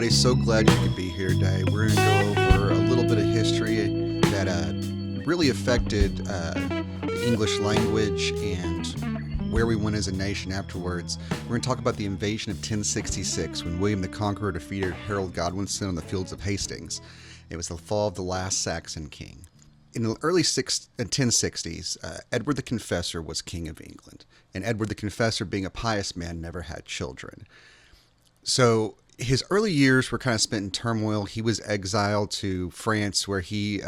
everybody. So glad you could be here today. We're going to go over a little bit of history that really affected the English language and where we went as a nation afterwards. We're going to talk about the invasion of 1066 when William the Conqueror defeated Harold Godwinson on the fields of Hastings. It was the fall of the last Saxon king. In the early 1060s, Edward the Confessor was king of England, and Edward the Confessor, being a pious man, never had children. So his early years were kind of spent in turmoil. He was exiled to France, where he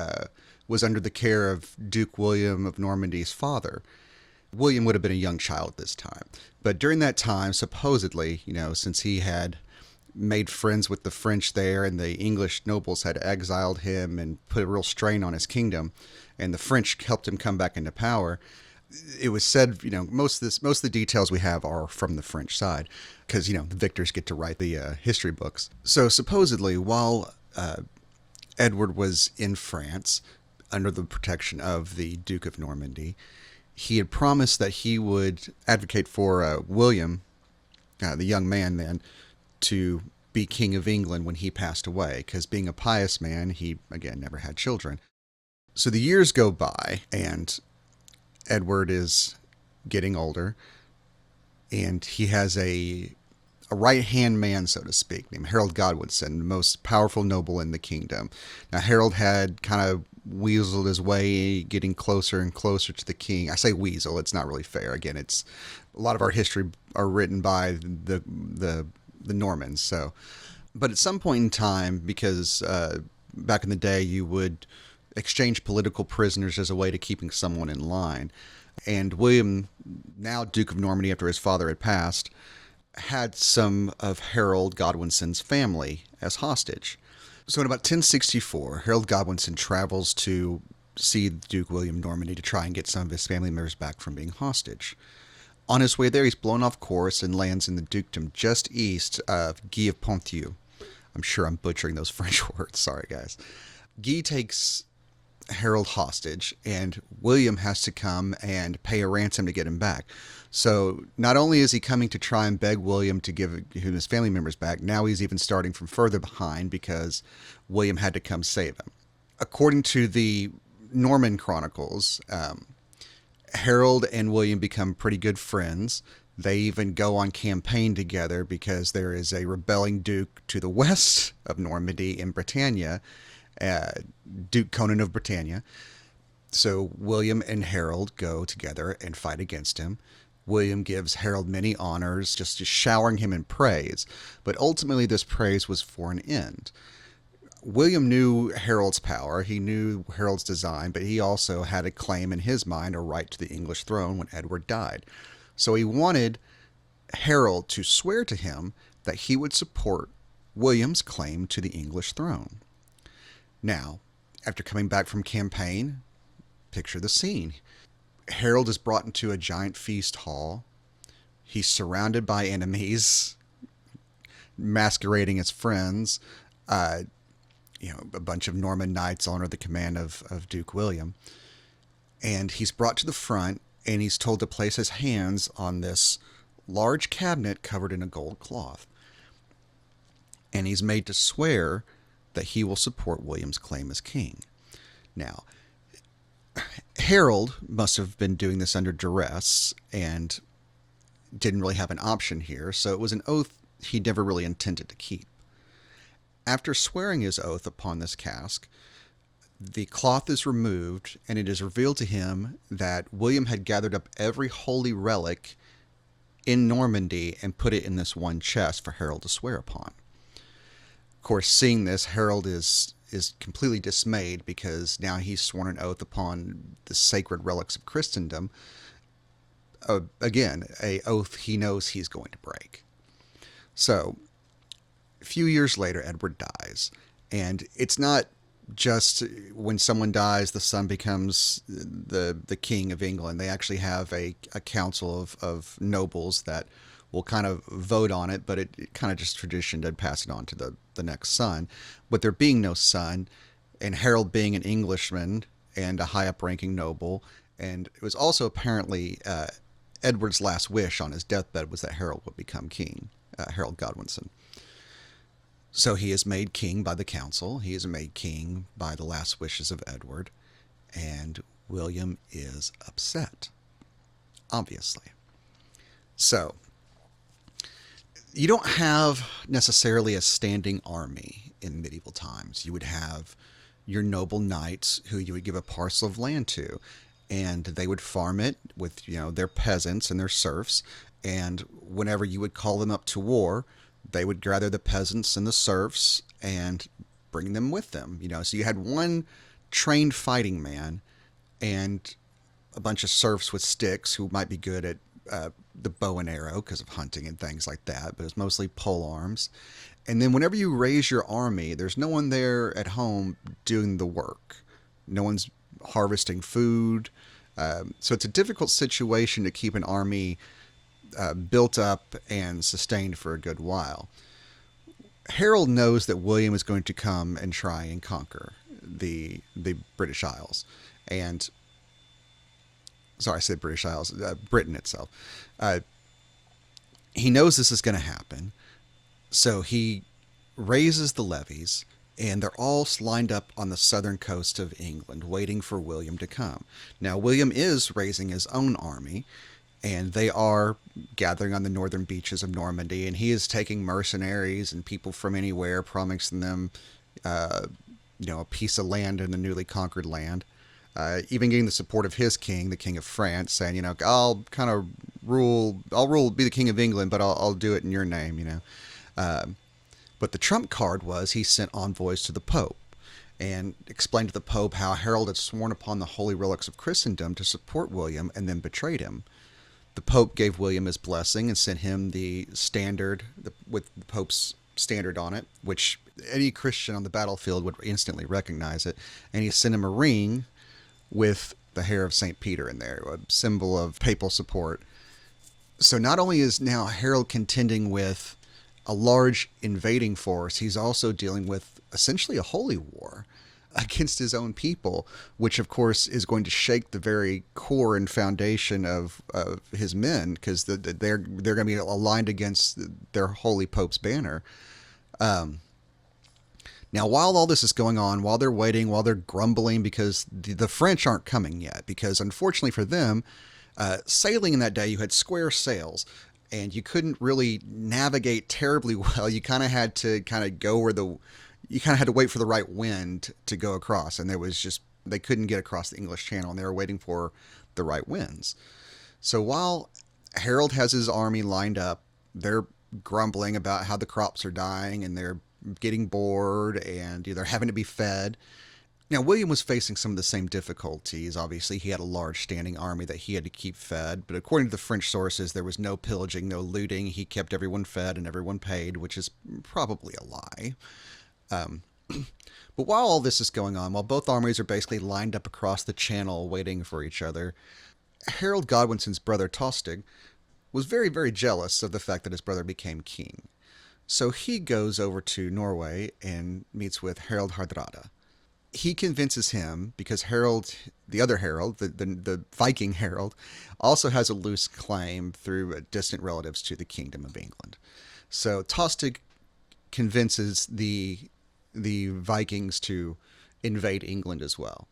was under the care of Duke William of Normandy's father. William would have been a young child at this time. But during that time, supposedly, since he had made friends with the French there, and the English nobles had exiled him and put a real strain on his kingdom, and the French helped him come back into power. It was said, most of the details we have are from the French side, because the victors get to write the history books. So supposedly, while Edward was in France under the protection of the Duke of Normandy, he had promised that he would advocate for William, the young man then, to be king of England when he passed away, because being a pious man, he, again, never had children. So the years go by, and Edward is getting older, and he has a right-hand man, so to speak, named Harold Godwinson, the most powerful noble in the kingdom. Now, Harold had kind of weaseled his way, getting closer and closer to the king. I say weasel, it's not really fair. Again, it's a lot of our history are written by the Normans. So, but at some point in time, because back in the day, you would exchange political prisoners as a way to keeping someone in line. And William, now Duke of Normandy after his father had passed, had some of Harold Godwinson's family as hostage. So in about 1064, Harold Godwinson travels to see Duke William Normandy to try and get some of his family members back from being hostage. On his way there, he's blown off course and lands in the dukedom just east of Guy of Ponthieu. I'm sure I'm butchering those French words. Sorry, guys. Guy takes Harold hostage, and William has to come and pay a ransom to get him back. So not only is he coming to try and beg William to give him his family members back, now he's even starting from further behind because William had to come save him. According to the Norman chronicles, Harold and William become pretty good friends. They even go on campaign together because there is a rebelling duke to the west of Normandy in Britannia, Duke Conan of Britannia. So William and Harold go together and fight against him. William gives Harold many honors, just showering him in praise. But ultimately, this praise was for an end. William knew Harold's power, he knew Harold's design, but he also had a claim in his mind, a right to the English throne when Edward died. So he wanted Harold to swear to him that he would support William's claim to the English throne. Now, after coming back from campaign, picture the scene. Harold is brought into a giant feast hall. He's surrounded by enemies, masquerading as friends. A bunch of Norman knights under the command of Duke William. And he's brought to the front, and he's told to place his hands on this large cabinet covered in a gold cloth. And he's made to swear that he will support William's claim as king. Now, Harold must have been doing this under duress and didn't really have an option here, so it was an oath he never really intended to keep. After swearing his oath upon this cask, the cloth is removed, and it is revealed to him that William had gathered up every holy relic in Normandy and put it in this one chest for Harold to swear upon. Of course, seeing this, Harold is completely dismayed because now he's sworn an oath upon the sacred relics of Christendom. Again, an oath he knows he's going to break. So, a few years later, Edward dies, and it's not just when someone dies, the son becomes the king of England. They actually have a council of nobles that will kind of vote on it, but it kind of just tradition to pass it on to the next son. But there being no son, and Harold being an Englishman and a high up-ranking noble, and it was also apparently Edward's last wish on his deathbed was that Harold would become king, Harold Godwinson. So he is made king by the council. He is made king by the last wishes of Edward. And William is upset, obviously. So you don't have necessarily a standing army in medieval times. You would have your noble knights who you would give a parcel of land to, and they would farm it with, their peasants and their serfs. And whenever you would call them up to war, they would gather the peasants and the serfs and bring them with them. So you had one trained fighting man and a bunch of serfs with sticks who might be good at the bow and arrow because of hunting and things like that, but it's mostly pole arms. And then whenever you raise your army, there's no one there at home doing the work. No one's harvesting food. So it's a difficult situation to keep an army built up and sustained for a good while. Harold knows that William is going to come and try and conquer the British Isles. And sorry, I said British Isles, Britain itself. He knows this is going to happen. So he raises the levies, and they're all lined up on the southern coast of England, waiting for William to come. Now, William is raising his own army, and they are gathering on the northern beaches of Normandy, and he is taking mercenaries and people from anywhere, promising them, a piece of land in the newly conquered land. Even getting the support of his king, the King of France, saying, I'll kind of be the King of England, but I'll do it in your name, But the trump card was he sent envoys to the Pope and explained to the Pope how Harold had sworn upon the holy relics of Christendom to support William and then betrayed him. The Pope gave William his blessing and sent him the standard with the Pope's standard on it, which any Christian on the battlefield would instantly recognize it. And he sent him a ring with the hair of St. Peter in there, a symbol of papal support. So not only is now Harold contending with a large invading force, he's also dealing with essentially a holy war against his own people, which of course is going to shake the very core and foundation of his men, because they're going to be aligned against their holy Pope's banner. Now, while all this is going on, while they're waiting, while they're grumbling because the French aren't coming yet, because unfortunately for them, sailing in that day, you had square sails, and you couldn't really navigate terribly well. You kind of had to go you kind of had to wait for the right wind to go across, and they couldn't get across the English Channel, and they were waiting for the right winds. So while Harold has his army lined up, they're grumbling about how the crops are dying, and they're getting bored, and they're having to be fed. Now, William was facing some of the same difficulties. Obviously, he had a large standing army that he had to keep fed, but according to the French sources, there was no pillaging, no looting. He kept everyone fed and everyone paid, which is probably a lie. But while all this is going on, while both armies are basically lined up across the channel waiting for each other, Harold Godwinson's brother Tostig was very, very jealous of the fact that his brother became king. So he goes over to Norway and meets with Harold Hardrada. He convinces him, because Harold, the other Harold, the Viking Harold, also has a loose claim through distant relatives to the Kingdom of England. So Tostig convinces the Vikings to invade England as well.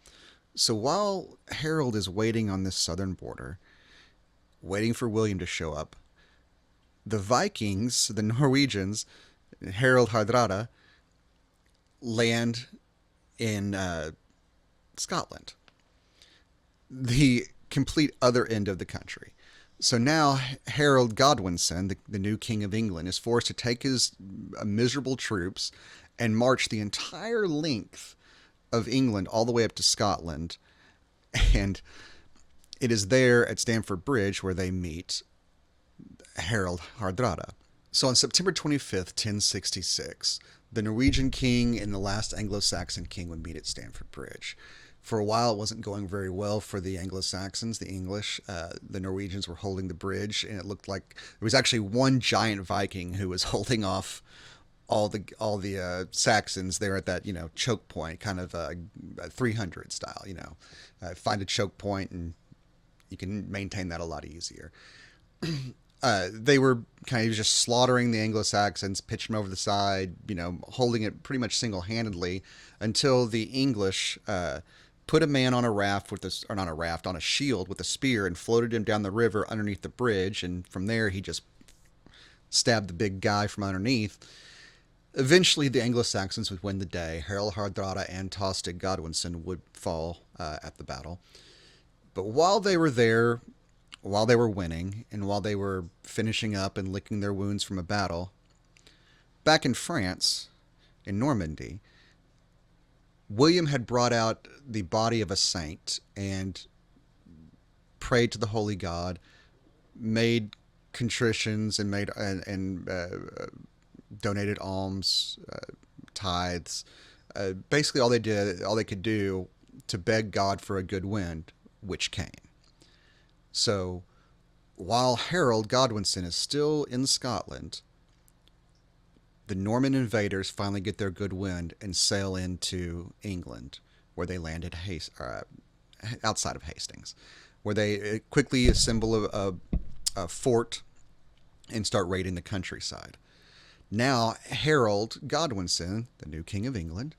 So while Harold is waiting on this southern border, waiting for William to show up, the Vikings, the Norwegians, Harold Hardrada, land in Scotland, the complete other end of the country. So now Harold Godwinson, the new king of England, is forced to take his miserable troops and march the entire length of England all the way up to Scotland. And it is there at Stamford Bridge where they meet Harold Hardrada. So on September 25th, 1066, the Norwegian king and the last Anglo-Saxon king would meet at Stamford Bridge. For a while, it wasn't going very well for the Anglo-Saxons, the English. The Norwegians were holding the bridge, and it looked like there was actually one giant Viking who was holding off all the Saxons there at that choke point, kind of 300 style. Find a choke point, and you can maintain that a lot easier. They were kind of just slaughtering the Anglo-Saxons, pitching them over the side, holding it pretty much single-handedly until the English put a man on a raft or not a raft, on a shield with a spear and floated him down the river underneath the bridge. And from there, he just stabbed the big guy from underneath. Eventually, the Anglo-Saxons would win the day. Harold Hardrada and stjohn would fall at the battle. But while they were there, while they were winning, and while they were finishing up and licking their wounds from a battle, back in France, in Normandy, William had brought out the body of a saint and prayed to the holy God, made contritions, and donated alms, tithes. Basically, all they could do to beg God for a good wind, which came. So, while Harold Godwinson is still in Scotland, the Norman invaders finally get their good wind and sail into England, where they landed outside of Hastings, where they quickly assemble a fort and start raiding the countryside. Now, Harold Godwinson, the new King of England,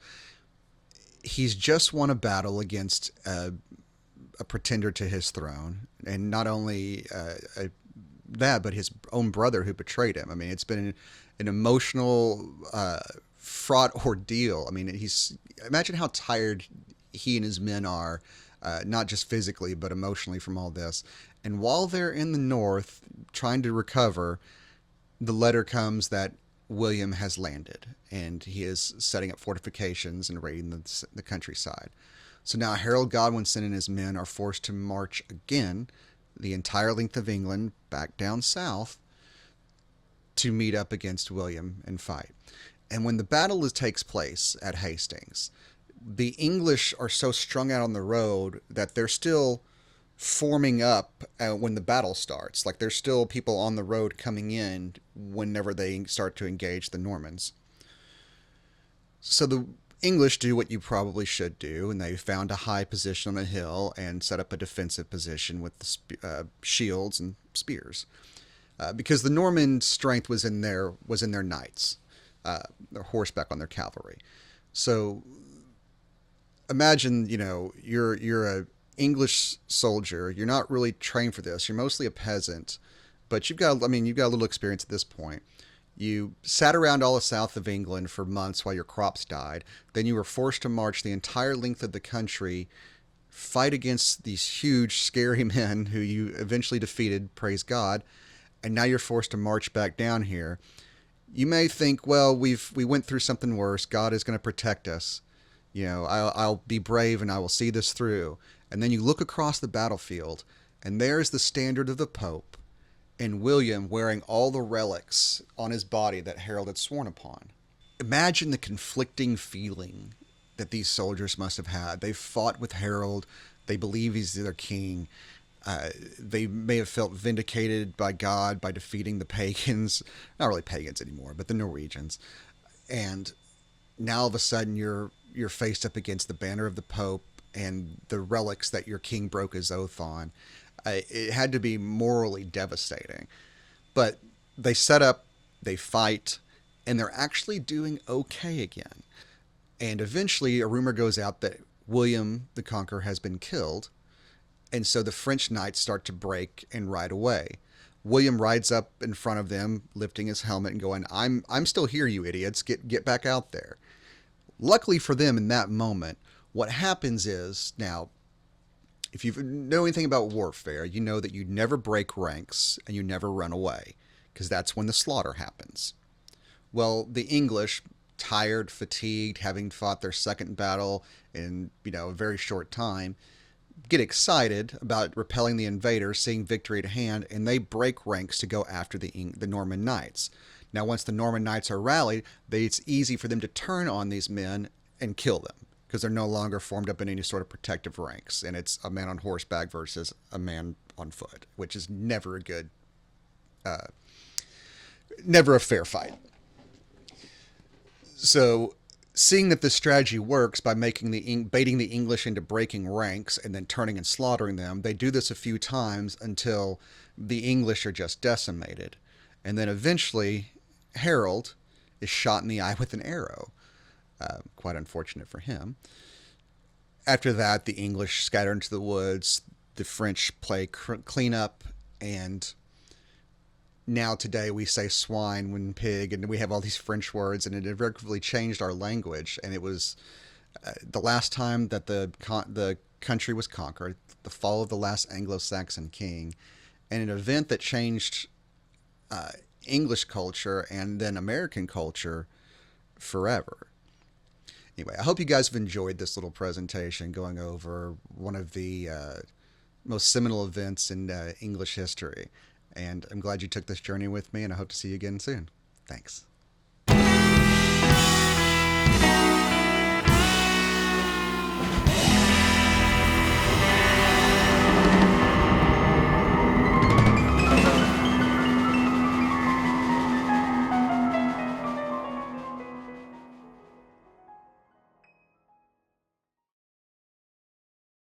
he's just won a battle against a pretender to his throne, and not only that, but his own brother who betrayed him. I mean, it's been an emotional, fraught ordeal. I mean, imagine how tired he and his men are, not just physically, but emotionally from all this. And while they're in the north trying to recover, the letter comes that William has landed, and he is setting up fortifications and raiding the countryside. So now Harold Godwinson and his men are forced to march again the entire length of England back down south to meet up against William and fight. And when the battle takes place at Hastings, the English are so strung out on the road that they're still forming up when the battle starts. Like, there's still people on the road coming in whenever they start to engage the Normans. So the English do what you probably should do, and they found a high position on a hill and set up a defensive position with the shields and spears. Because the Norman strength was in their knights, their horseback on their cavalry. So imagine, you're a English soldier. You're not really trained for this. You're mostly a peasant, but you've got a little experience at this point. You sat around all the south of England for months while your crops died. Then you were forced to march the entire length of the country, fight against these huge, scary men who you eventually defeated, praise God. And now you're forced to march back down here. You may think, well, we went through something worse. God is going to protect us. I'll be brave and I will see this through. And then you look across the battlefield, and there's the standard of the Pope, and William wearing all the relics on his body that Harold had sworn upon. Imagine the conflicting feeling that these soldiers must have had. They fought with Harold. They believe he's their king. They may have felt vindicated by God by defeating the pagans. Not really pagans anymore, but the Norwegians. And now all of a sudden you're faced up against the banner of the Pope and the relics that your king broke his oath on. It had to be morally devastating. But they set up, they fight, and they're actually doing okay again. And eventually a rumor goes out that William the Conqueror has been killed, and so the French knights start to break and ride away. William rides up in front of them, lifting his helmet and going, I'm still here, you idiots. Get back out there. Luckily for them in that moment, what happens is, now, if you know anything about warfare, you know that you never break ranks and you never run away, because that's when the slaughter happens. Well, the English, tired, fatigued, having fought their second battle in a very short time, get excited about repelling the invaders, seeing victory at hand, and they break ranks to go after the Norman knights. Now, once the Norman knights are rallied, it's easy for them to turn on these men and kill them, because they're no longer formed up in any sort of protective ranks, and it's a man on horseback versus a man on foot, which is never a good, never a fair fight. So Seeing that this strategy works by making baiting the English into breaking ranks and then turning and slaughtering them, they do this a few times until the English are just decimated. And then eventually, Harold is shot in the eye with an arrow. Quite unfortunate for him. After that, the English scatter into the woods, the French play cleanup, and now today we say swine when pig, and we have all these French words, and it effectively changed our language. And it was the last time that the country was conquered, the fall of the last Anglo-Saxon king, and an event that changed English culture and then American culture forever. Anyway, I hope you guys have enjoyed this little presentation going over one of the most seminal events in English history. And I'm glad you took this journey with me, and I hope to see you again soon. Thanks.